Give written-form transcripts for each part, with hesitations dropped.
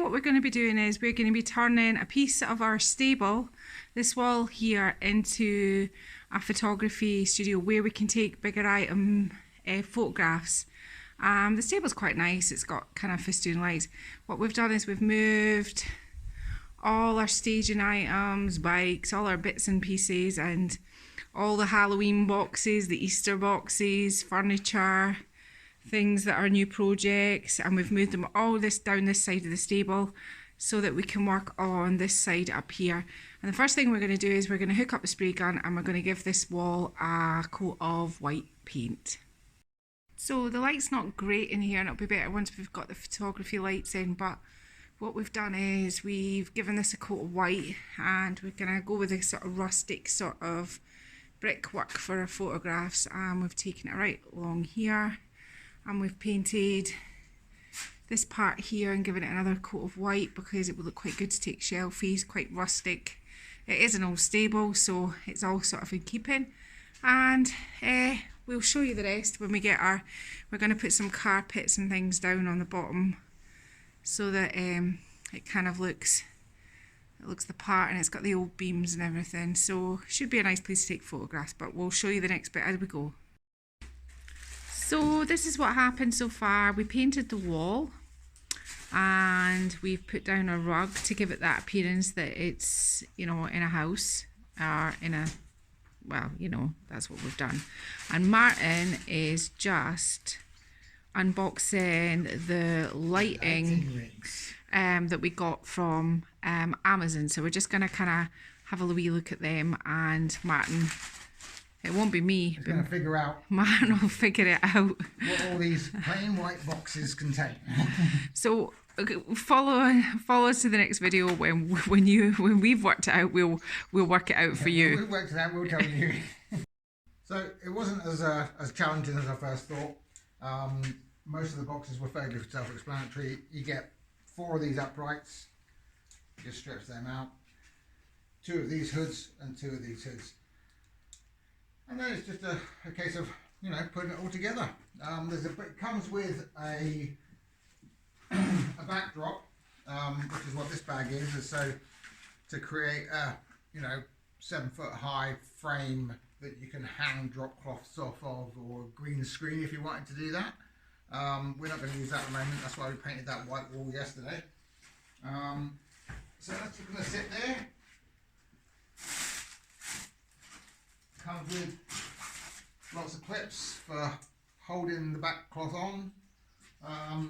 what we're going to be doing is we're going to be turning a piece of our stable, this wall here, into a photography studio where we can take bigger item photographs. The stable's quite nice, it's got kind of festoon lights. What we've done is we've moved all our staging items, bikes, all our bits and pieces, and all the Halloween boxes, the Easter boxes, furniture, things that are new projects, and we've moved them all down this side of the stable so that we can work on this side up here. And the first thing we're going to do is we're going to hook up the spray gun and we're going to give this wall a coat of white paint. So the light's not great in here, and it'll be better once we've got the photography lights in, but what we've done is we've given this a coat of white, and we're going to go with a sort of rustic sort of brickwork for our photographs, and we've taken it right along here and we've painted this part here and given it another coat of white because it will look quite good to take selfies, quite rustic. It is an old stable, so it's all sort of in keeping, and we'll show you the rest when we get we're going to put some carpets and things down on the bottom so that it kind of looks the part, and it's got the old beams and everything, so it should be a nice place to take photographs, but we'll show you the next bit as we go. So this is what happened so far. We painted the wall and we've put down a rug to give it that appearance that it's, you know, in a house or in a, well, you know, that's what we've done. And Martin is just unboxing the lighting that we got from Amazon. So we're just going to kind of have a wee look at them, and Martin, it won't be me, but going to figure out. Martin will figure it out. What all these plain white boxes contain. So follow us to the next video when we've worked it out. We'll work it out for you. We've worked it out. We'll tell you. So it wasn't as challenging as I first thought. Most of the boxes were fairly self-explanatory. You get 4 of these uprights. You just stretch them out. 2 of these hoods and 2 of these hoods. And then it's just a case of, you know, putting it all together. It comes with a backdrop, which is what this bag is. So to create a, you know, 7-foot high frame that you can hang drop cloths off of, or green screen if you wanted to do that. We're not going to use that at the moment. That's why we painted that white wall yesterday. So that's just going to sit there. Comes with lots of clips for holding the back cloth on. I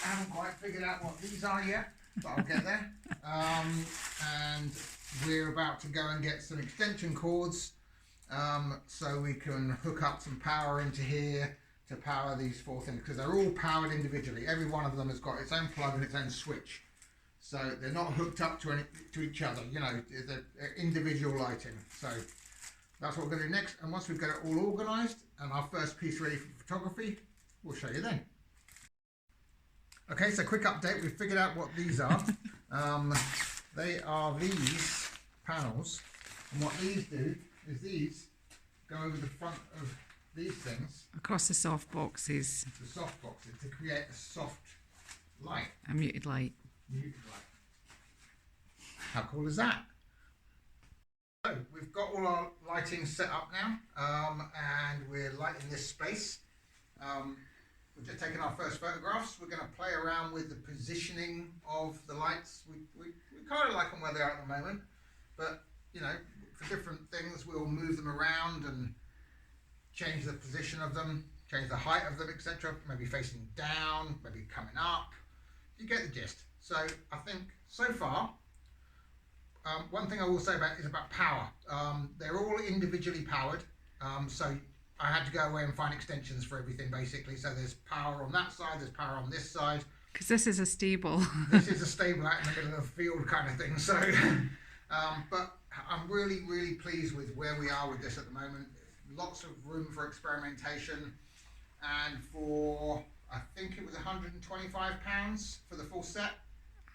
haven't quite figured out what these are yet, but I'll get there. And we're about to go and get some extension cords so we can hook up some power into here to power these 4 things, because they're all powered individually. Every one of them has got its own plug and its own switch. So they're not hooked up to each other, you know, they're individual lighting. So that's what we're going to do next. And once we've got it all organised and our first piece ready for photography, we'll show you then. Okay, so quick update. We've figured out what these are. They are these panels. And what these do is these go over the front of these things. Across the soft boxes. The soft boxes to create a soft light. A muted light. How cool is that? So we've got all our lighting set up now, and we're lighting this space. We've just taken our first photographs. We're going to play around with the positioning of the lights. We kind of like them where they are at the moment, but you know, for different things we'll move them around and change the position of them, change the height of them, etc. Maybe facing down, maybe coming up. You get the gist. So I think so far, one thing I will say is about power. They're all individually powered. So I had to go away and find extensions for everything basically. So there's power on that side, there's power on this side. Because this is a stable. This is a stable out in the middle of the field kind of thing. So, but I'm really, really pleased with where we are with this at the moment. Lots of room for experimentation, and for, I think it was £125 for the full set.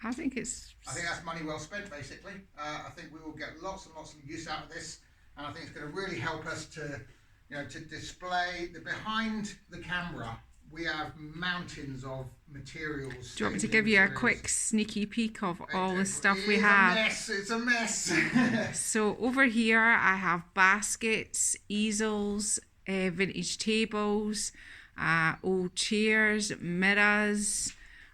I think that's money well spent basically. I think we will get lots and lots of use out of this, and I think it's going to really help us to, you know, to display the behind the camera we have mountains of materials. Do you want me to give you a quick sneaky peek of all the stuff we have? It's a mess. So over here I have baskets, easels, vintage tables, old chairs, mirrors.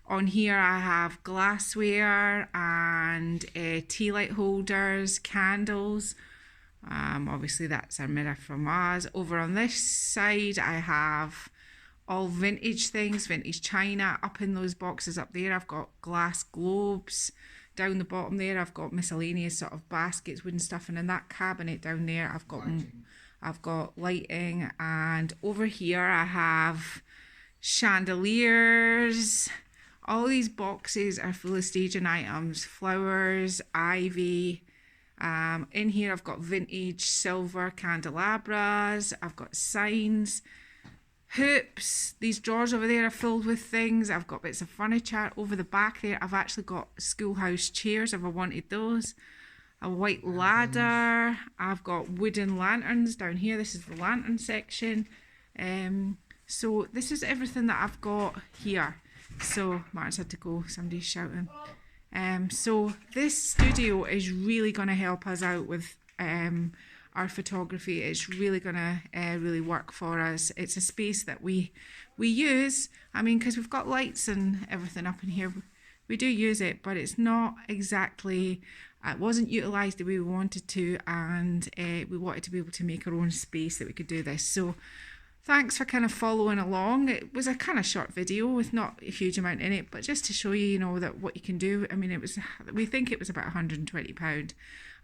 On here I have glassware and tea light holders, candles. Obviously that's our mirror from us. Over on this side I have all vintage things, vintage china. Up in those boxes up there I've got glass globes. Down the bottom there I've got miscellaneous sort of baskets, wooden stuff, and in that cabinet down there I've got lighting, and over here I have chandeliers. All these boxes are full of staging items, flowers, ivy. In here I've got vintage silver candelabras, I've got signs, hoops. These drawers over there are filled with things. I've got bits of furniture. Over the back there I've actually got schoolhouse chairs if I wanted those. A white ladder. I've got wooden lanterns down here. This is the lantern section. So this is everything that I've got here. So Martin's had to go, somebody's shouting. So this studio is really going to help us out with our photography. It's really going to really work for us. It's a space that we use. I mean, because we've got lights and everything up in here, we do use it, but it's not exactly, it wasn't utilised the way we wanted to, and we wanted to be able to make our own space that we could do this. So thanks for kind of following along. It was a kind of short video with not a huge amount in it, but just to show you, you know, that what you can do. I mean, we think it was about £120,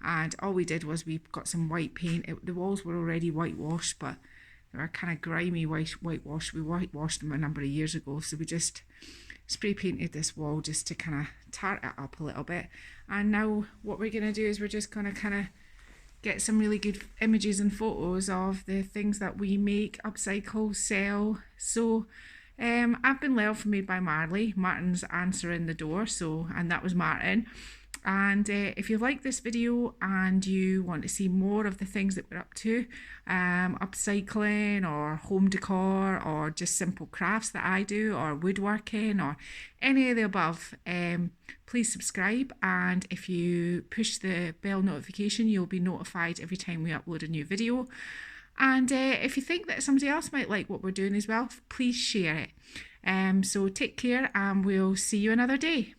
and all we did was we got some white paint. The walls were already whitewashed, but they were kind of grimy whitewash. We whitewashed them a number of years ago, so we just spray painted this wall just to kind of tart it up a little bit. And now what we're going to do is we're just going to kind of get some really good images and photos of the things that we make, upcycle, sell. So I've been let off Made by Marley. Martin's answering the door, and that was Martin. And if you like this video and you want to see more of the things that we're up to, upcycling or home decor or just simple crafts that I do, or woodworking or any of the above, please subscribe, and if you push the bell notification you'll be notified every time we upload a new video. And if you think that somebody else might like what we're doing as well, please share it. So take care, and we'll see you another day.